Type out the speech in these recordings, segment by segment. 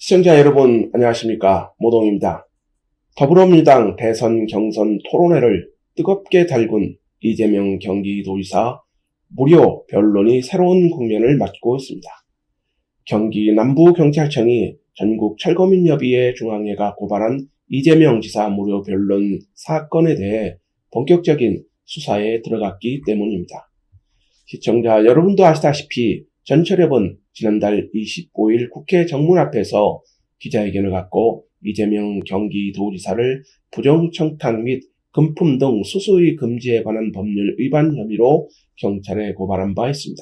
시청자 여러분 안녕하십니까, 모동입니다. 더불어민주당 대선 경선 토론회를 뜨겁게 달군 이재명 경기도지사 무료 변론이 새로운 국면을 맞고 있습니다. 경기 남부경찰청이 전국철거민협의회 중앙회가 고발한 이재명 지사 무료 변론 사건에 대해 본격적인 수사에 들어갔기 때문입니다. 시청자 여러분도 아시다시피 전철협은 지난달 25일 국회 정문 앞에서 기자회견을 갖고 이재명 경기도지사를 부정청탁 및 금품 등 수수의 금지에 관한 법률 위반 혐의로 경찰에 고발한 바 있습니다.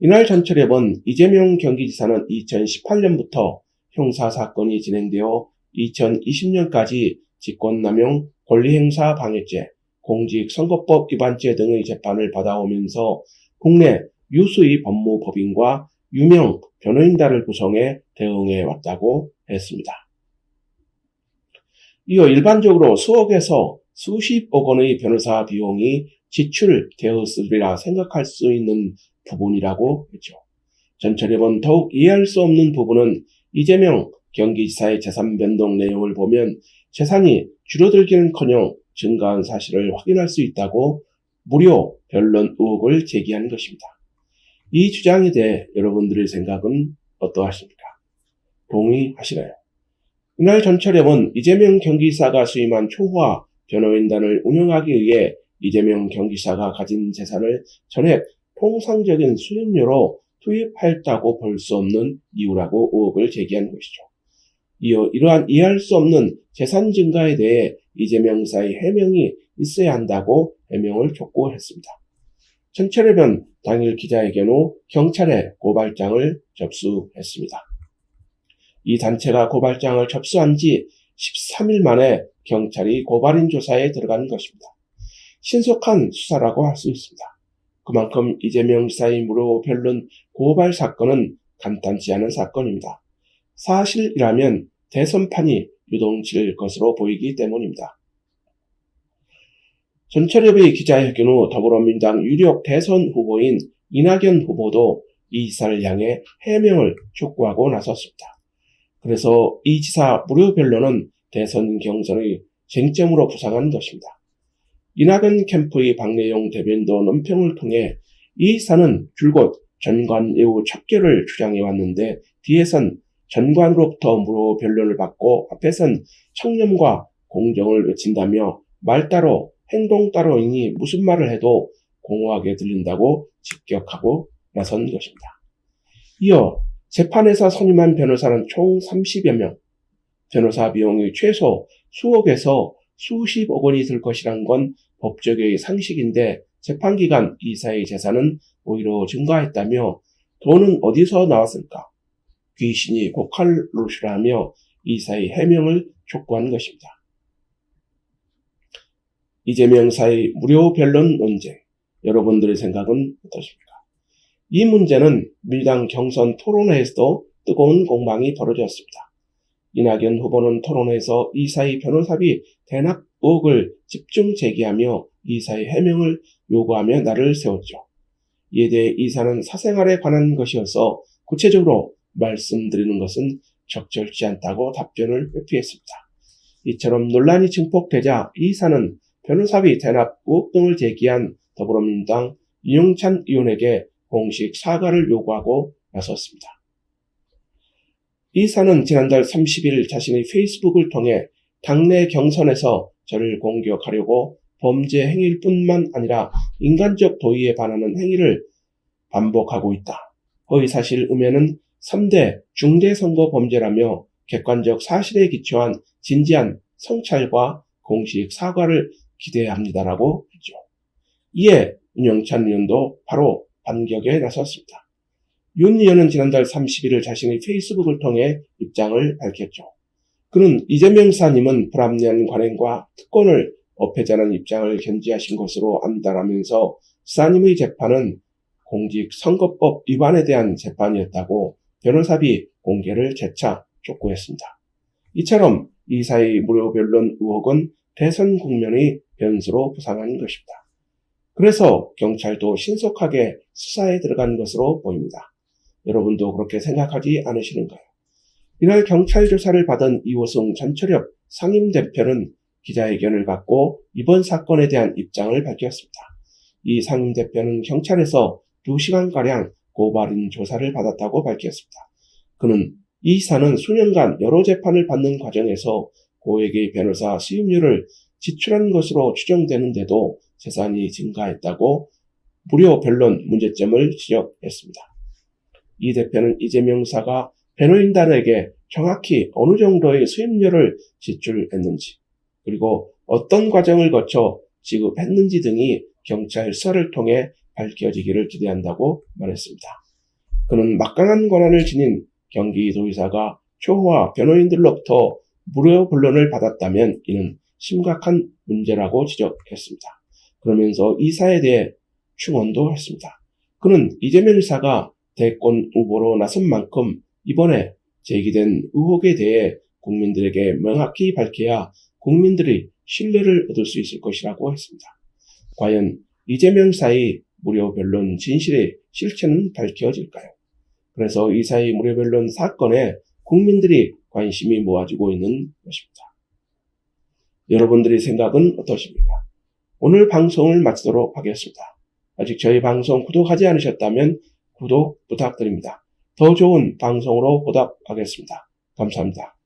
이날 전철협은 이재명 경기지사는 2018년부터 형사사건이 진행되어 2020년까지 직권남용, 권리행사 방해죄, 공직선거법 위반죄 등의 재판을 받아오면서 국내 유수의 법무법인과 유명 변호인단을 구성해 대응해 왔다고 했습니다. 이어 일반적으로 수억에서 수십억 원의 변호사 비용이 지출되었으리라 생각할 수 있는 부분이라고 했죠. 전철협은 더욱 이해할 수 없는 부분은 이재명 경기지사의 재산 변동 내용을 보면 재산이 줄어들기는커녕 증가한 사실을 확인할 수 있다고 무료 변론 의혹을 제기한 것입니다. 이 주장에 대해 여러분들의 생각은 어떠하십니까? 동의하시나요? 이날 전철협은 이재명 경기지사가 수임한 초호화 변호인단을 운영하기 위해 이재명 경기지사가 가진 재산을 전액 통상적인 수임료로 투입하였다고 볼 수 없는 이유라고 의혹을 제기한 것이죠. 이어 이러한 이해할 수 없는 재산 증가에 대해 이재명 지사의 해명이 있어야 한다고 해명을 촉구했습니다. 전철협은 당일 기자회견 후 경찰에 고발장을 접수했습니다. 이 단체가 고발장을 접수한 지 13일 만에 경찰이 고발인 조사에 들어간 것입니다. 신속한 수사라고 할 수 있습니다. 그만큼 이재명 지사의 무료 변론 고발 사건은 간단치 않은 사건입니다. 사실이라면 대선판이 유동칠 것으로 보이기 때문입니다. 전철협의 기자회견 후 더불어민주당 유력 대선 후보인 이낙연 후보도 이 지사를 향해 해명을 촉구하고 나섰습니다. 그래서 이 지사 무료 변론은 대선 경선의 쟁점으로 부상한 것입니다. 이낙연 캠프의 박내용 대변도 논평을 통해 이 지사는 줄곧 전관 예우 척결을 주장해왔는데 뒤에선 전관으로부터 무료 변론을 받고 앞에선 청렴과 공정을 외친다며 말 따로 행동 따로이니 무슨 말을 해도 공허하게 들린다고 직격하고 나선 것입니다. 이어 재판에서 선임한 변호사는 총 30여 명, 변호사 비용이 최소 수억에서 수십억 원이 들 것이란 건 법적의 상식인데 재판기간 이사의 재산은 오히려 증가했다며 돈은 어디서 나왔을까? 귀신이 고칼로시라며 이사의 해명을 촉구한 것입니다. 이재명 지사의 무료 변론 논쟁, 여러분들의 생각은 어떠십니까? 이 문제는 민주당 경선 토론회에서도 뜨거운 공방이 벌어졌습니다. 이낙연 후보는 토론회에서 이사의 변호사비 대납 의혹을 집중 제기하며 이사의 해명을 요구하며 날을 세웠죠. 이에 대해 이사는 사생활에 관한 것이어서 구체적으로 말씀드리는 것은 적절치 않다고 답변을 회피했습니다. 이처럼 논란이 증폭되자 이사는 변호사비 대납 의혹 등을 제기한 더불어민주당 윤영찬 의원에게 공식 사과를 요구하고 나섰습니다. 이사는 지난달 30일 자신의 페이스북을 통해 당내 경선에서 저를 공격하려고 범죄 행위일 뿐만 아니라 인간적 도의에 반하는 행위를 반복하고 있다. 허위사실 음해는 3대 중대선거범죄라며 객관적 사실에 기초한 진지한 성찰과 공식 사과를 기대합니다라고 했죠. 이에 윤영찬 의원도 바로 반격에 나섰습니다. 윤 의원은 지난달 31일 자신의 페이스북을 통해 입장을 밝혔죠. 그는 이재명 지사님은 불합리한 관행과 특권을 업해자는 입장을 견지하신 것으로 안다라면서 지사님의 재판은 공직선거법 위반에 대한 재판이었다고 변호사비 공개를 재차 촉구했습니다. 이처럼 이사의 무료 변론 의혹은 대선 국면의 변수로 부상한 것입니다. 그래서 경찰도 신속하게 수사에 들어간 것으로 보입니다. 여러분도 그렇게 생각하지 않으시는가요? 이날 경찰 조사를 받은 이호승 전철역 상임대표는 기자회견을 갖고 이번 사건에 대한 입장을 밝혔습니다. 이 상임대표는 경찰에서 2시간가량 고발인 조사를 받았다고 밝혔습니다. 그는 이 사는 수년간 여러 재판을 받는 과정에서 고액의 변호사 수임료를 지출한 것으로 추정되는데도 재산이 증가했다고 무료 변론 문제점을 지적했습니다. 이 대표는 이재명 지사가 변호인단에게 정확히 어느 정도의 수임료를 지출했는지, 그리고 어떤 과정을 거쳐 지급했는지 등이 경찰 수사를 통해 밝혀지기를 기대한다고 말했습니다. 그는 막강한 권한을 지닌 경기도지사가 초호화 변호인들로부터 무료 변론을 받았다면 이는 심각한 문제라고 지적했습니다. 그러면서 이 사에 대해 충원도 했습니다. 그는 이재명 지사가 대권 후보로 나선 만큼 이번에 제기된 의혹에 대해 국민들에게 명확히 밝혀야 국민들이 신뢰를 얻을 수 있을 것이라고 했습니다. 과연 이재명 지사의 무료 변론 진실의 실체는 밝혀질까요? 그래서 이 사의 무료 변론 사건에 국민들이 관심이 모아지고 있는 것입니다. 여러분들의 생각은 어떠십니까? 오늘 방송을 마치도록 하겠습니다. 아직 저희 방송 구독하지 않으셨다면 구독 부탁드립니다. 더 좋은 방송으로 보답하겠습니다. 감사합니다.